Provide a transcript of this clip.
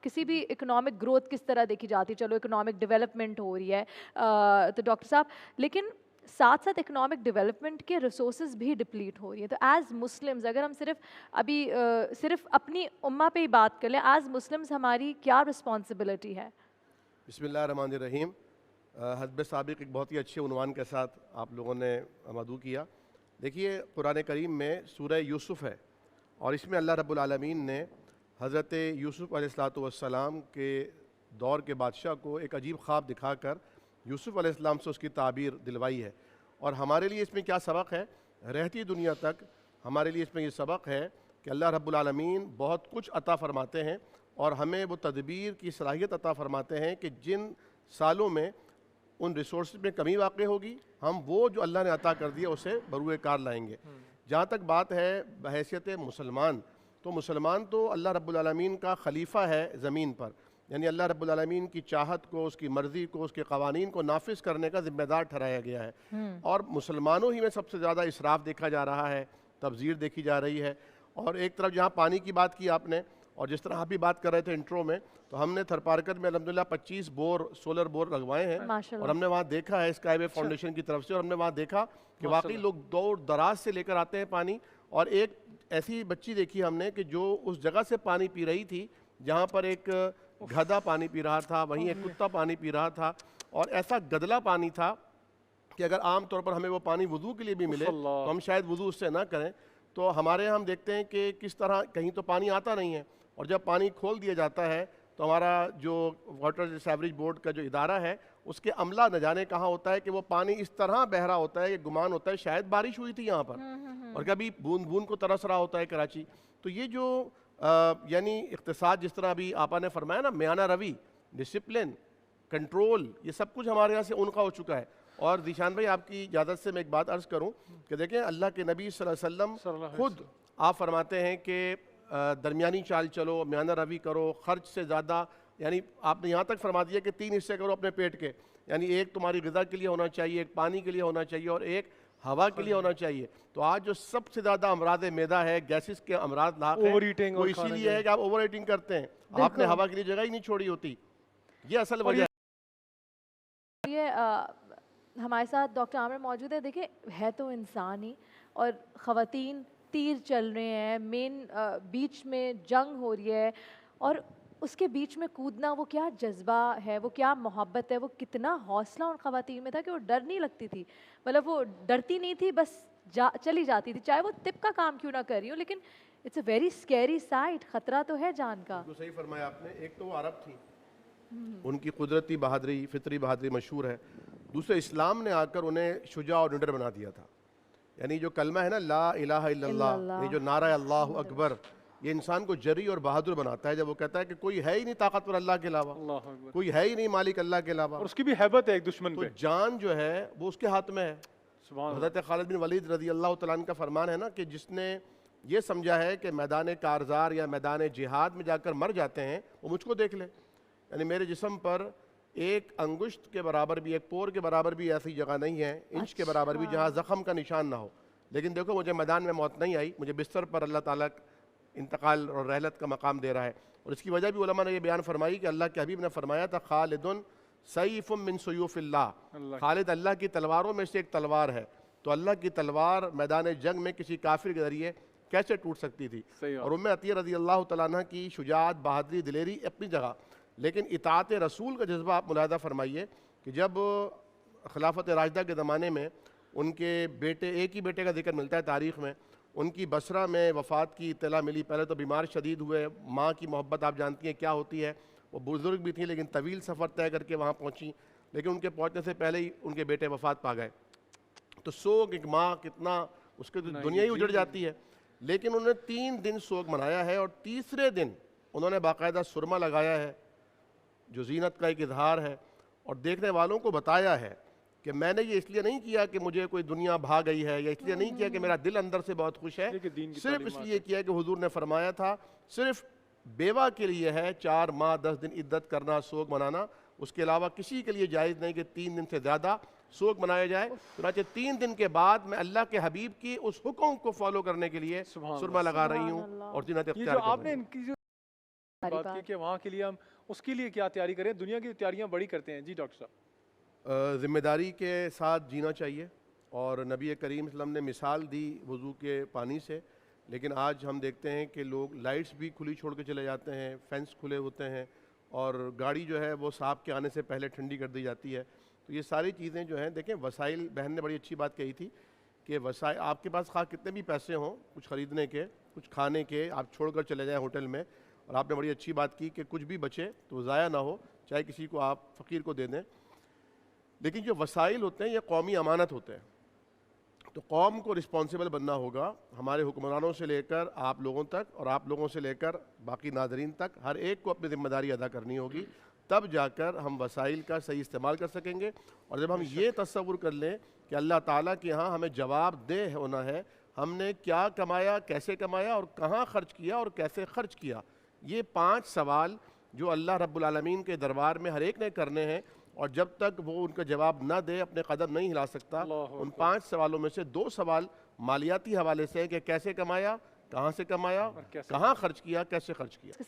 किसी भी economic growth किस तरह देखी जाती है, चलो इकोनॉमिक डेवलपमेंट हो रही है तो डॉक्टर साहब, लेकिन साथ साथ इकोनॉमिक डेवलपमेंट के रिसोर्सेज भी डिप्लीट हो रही है। तो एज मुस्लिम्स अगर हम सिर्फ अपनी उम्मा पे ही बात कर लें, एज मुस्लिम्स हमारी क्या रिस्पॉन्सिबिलिटी है? बिस्मिल्लाहिर्रहमानिर्रहीम। हस्ब साबिक़ एक बहुत ही अच्छे उन्वान के साथ आप लोगों ने मदऊ किया। देखिए, कुरान करीम में सूरह यूसुफ है और इसमें अल्लाह रब्बुल आलमीन ने हज़रत यूसुफ अलैहिस्सलाम के दौर के बादशाह को एक अजीब ख्वाब दिखाकर यूसुफ अलैहिस्सलाम से उसकी ताबीर दिलवाई है। और हमारे लिए इसमें क्या सबक है, रहती दुनिया तक हमारे लिए इसमें ये सबक है कि अल्लाह रब्बुल आलमीन बहुत कुछ अता फ़रमाते हैं और हमें वो तदबीर की सलाहियत अता फ़रमाते हैं कि जिन सालों में उन रिसोर्स में कमी वाक़ होगी, हम वो जो अल्लाह ने अता कर दिया उसे बरूए कार लाएंगे। जहाँ तक बात है बहैसियत मुसलमान, तो मुसलमान तो अल्लाह रब्बुल आलमीन का खलीफा है ज़मीन पर, यानी अल्लाह रब्बुल आलमीन की चाहत को, उसकी मर्ज़ी को, उसके क़वानीन को नाफिज करने का ज़िम्मेदार ठहराया गया है। और मुसलमानों ही में सबसे ज़्यादा इसराफ़ देखा जा रहा है, तब्ज़ीर देखी जा रही है। और एक तरफ जहाँ पानी की बात की आपने, और जिस तरह आप भी बात कर रहे थे इंट्रो में, तो हमने थरपारकर में अल्हम्दुलिल्लाह 25 बोर, सोलर बोर लगवाए हैं और हमने वहाँ देखा है स्काईवे फाउंडेशन की तरफ से, और हमने वहाँ देखा कि वाकई लोग दूर दराज से लेकर आते हैं पानी। और एक ऐसी बच्ची देखी हमने कि जो उस जगह से पानी पी रही थी जहाँ पर एक गधा पानी पी रहा था, वहीं एक कुत्ता पानी पी रहा था, और ऐसा गदला पानी था कि अगर आम तौर पर हमें वो पानी वुज़ू के लिए भी मिले तो हम शायद वुज़ू उससे ना करें। तो हमारे यहाँ हम देखते हैं कि किस तरह कहीं तो पानी आता नहीं है, और जब पानी खोल दिया जाता है तो हमारा जो वाटर सीवरेज बोर्ड का जो इदारा है उसके अमला न जाने कहाँ होता है कि वो पानी इस तरह बह रहा होता है कि गुमान होता है शायद बारिश हुई थी यहाँ पर, और कभी बूंद बूंद को तरस रहा होता है कराची। तो ये जो यानी इक़्तिसाद, जिस तरह अभी आपा ने फरमाया ना, म्याना रवि, डिसिप्लिन, कंट्रोल, ये सब कुछ हमारे यहाँ से उनका हो चुका है। और दिशान भाई, आपकी इजाज़त से मैं एक बात अर्ज़ करूँ कि देखें, अल्लाह के नबी सल्लल्लाहु अलैहि वसल्लम खुद आप फरमाते हैं कि दरमियानी चाल चलो, म्याना रवि करो, ख़र्च से ज़्यादा, यानी आपने यहाँ तक फरमा दिया कि 3 हिस्से करो अपने पेट के, यानी एक तुम्हारी ग़िज़ा के लिए होना चाहिए, एक पानी के लिए होना चाहिए और एक हवा के लिए होना चाहिए। तो आज जो सबसे ज़्यादा अमराद मैदा है, गैसेस के अमराद लाक है, वो इसीलिए है कि आप ओवर ईटिंग करते हैं, आपने हवा के लिए जगह ही नहीं छोड़ी होती। ये असल वजह है। ये हमारे साथ डॉक्टर आमिर मौजूद है। देखिए, है तो इंसान ही, और ख़वातीन तीर चल रहे हैं, बीच में जंग हो रही है, और उसके बीच में कूदना, वो क्या जज्बा है, वो क्या मोहब्बत है, वो कितना हौसला उन ख़वातीन में था कि वो डर नहीं लगती थी, मतलब वो डरती नहीं थी, बस चली जाती थी, चाहे वो तिप का काम क्यों ना कर रही हो। लेकिन it's a very scary site, ख़तरा तो है जान का। तो सही फरमाया आपने। एक तो वो अरब थी, उनकी कुदरती बहादुरी, फितरी बहादुरी मशहूर है। दूसरे, इस्लाम ने आकर उन्हें शुजा और निडर बना दिया था। यानी जो कलमा है ना, ला इलाहा इल्लल्लाह, ये जो नारा अल्लाहु अकबर, ये इंसान को जरी और बहादुर बनाता है। जब वो कहता है कि कोई है ही नहीं ताकतवर अल्लाह के अलावा, कोई है ही नहीं मालिक अल्लाह के अलावा, और उसकी भी हैबत है एक दुश्मन तो पे। जान जो है वो उसके हाथ में है। हज़रत खालिद बिन वलीद रज़ी अल्लाह तआला अन्हु का फरमान है ना कि जिसने ये समझा है कि मैदान कारज़ार या मैदान जिहाद में जाकर मर जाते हैं, वो मुझको देख ले। यानी मेरे जिस्म पर एक अंगुश्त के बराबर भी, एक पोर के बराबर भी ऐसी जगह नहीं है, इंच के बराबर भी, जहाँ ज़ख़म का निशान ना हो। लेकिन देखो, मुझे मैदान में मौत नहीं आई, मुझे बिस्तर पर अल्लाह ताला इंतकाल और रहलत का मकाम दे रहा है। और इसकी वजह भी उलमा ने ये बयान फरमाई कि अल्लाह के हबीब ने फरमाया था, खालिदुन सैफुम मिन सुयूफिल्लाह, खालिद अल्लाह की तलवारों में से एक तलवार है। तो अल्लाह की तलवार मैदान जंग में किसी काफिर के जरिए कैसे टूट सकती थी। और उम्मे अतिया रज़ी अल्लाह तआला अन्हा की शुजाअत, बहादुरी, दिलेरी अपनी जगह, लेकिन इताअत रसूल का जज्बा आप मुलाहिदा फरमाइए कि जब खिलाफत राशिदा के ज़माने में उनके बेटे, एक ही बेटे का जिक्र मिलता है तारीख़ में, उनकी बसरा में वफ़ात की इत्तला मिली। पहले तो बीमार शदीद हुए, माँ की मोहब्बत आप जानती हैं क्या होती है, वो बुज़ुर्ग भी थी लेकिन तवील सफ़र तय करके वहाँ पहुँची, लेकिन उनके पहुँचने से पहले ही उनके बेटे वफ़ात पा गए। तो सोग एक माँ कितना, उसके तो दुनिया ही उजड़ जाती है। लेकिन उन्होंने 3 दिन सोग मनाया है, और तीसरे दिन उन्होंने बाकायदा सुरमा लगाया है जो ज़ीनत का एक इजहार है, और देखने वालों को बताया है कि मैंने ये इसलिए नहीं किया कि मुझे कोई दुनिया भा गई है, या इसलिए नहीं किया कि मेरा दिल अंदर से बहुत खुश है, सिर्फ इसलिए किया कि हुजूर ने फरमाया था सिर्फ बेवा के लिए है 4 माह 10 दिन इद्दत करना, सोग मनाना, उसके अलावा किसी के लिए जायज़ नहीं कि 3 दिन से ज़्यादा सोग मनाया जाए। चुनांचे 3 दिन के बाद मैं अल्लाह के हबीब की उस हुक्म को फॉलो करने के लिए सुरमा लगा रही हूँ और जिन्नत इख्तियार कर रही हूँ। बात की कि वहाँ के लिए हम उसके लिए क्या तैयारी करें, दुनिया की तैयारियाँ बड़ी करते हैं। जी डॉक्टर साहब। ज़िम्मेदारी के साथ जीना चाहिए और नबी करीम वसल्लम ने मिसाल दी वज़ू के पानी से, लेकिन आज हम देखते हैं कि लोग लाइट्स भी खुली छोड़ के चले जाते हैं, फेंस खुले होते हैं और गाड़ी जो है वो साहब के आने से पहले ठंडी कर दी जाती है। तो ये सारी चीज़ें जो हैं, देखें वसाइल, बहन ने बड़ी अच्छी बात कही थी कि वसाइल आपके पास खा कितने भी पैसे हों कुछ ख़रीदने के, कुछ खाने के, आप छोड़कर चले जाएं होटल में, और आपने बड़ी अच्छी बात की कि कुछ भी बचे तो ज़ाया ना हो, चाहे किसी को आप फ़कीर को दे दें। लेकिन जो वसाइल होते हैं ये कौमी अमानत होते हैं, तो कौम को रिस्पॉन्सिबल बनना होगा, हमारे हुक्मरानों से लेकर आप लोगों तक और आप लोगों से लेकर बाकी नाज़रीन तक, हर एक को अपनी ज़िम्मेदारी अदा करनी होगी, तब जाकर हम वसाइल का सही इस्तेमाल कर सकेंगे। और जब हम ये तस्वुर कर लें कि अल्लाह ताला के यहाँ हमें जवाबदेह होना है, हमने क्या कमाया, कैसे कमाया और कहाँ ख़र्च किया और कैसे ख़र्च किया, ये 5 सवाल जो अल्लाह रब्बुल आलमीन के दरबार में हर एक ने करने हैं, और जब तक वो उनका जवाब ना दे अपने कदम नहीं हिला सकता। उन 5 सवालों में से 2 सवाल मालियाती हवाले से हैं कि कैसे कमाया, कहाँ से कमाया, कहाँ खर्च किया, कैसे खर्च किया।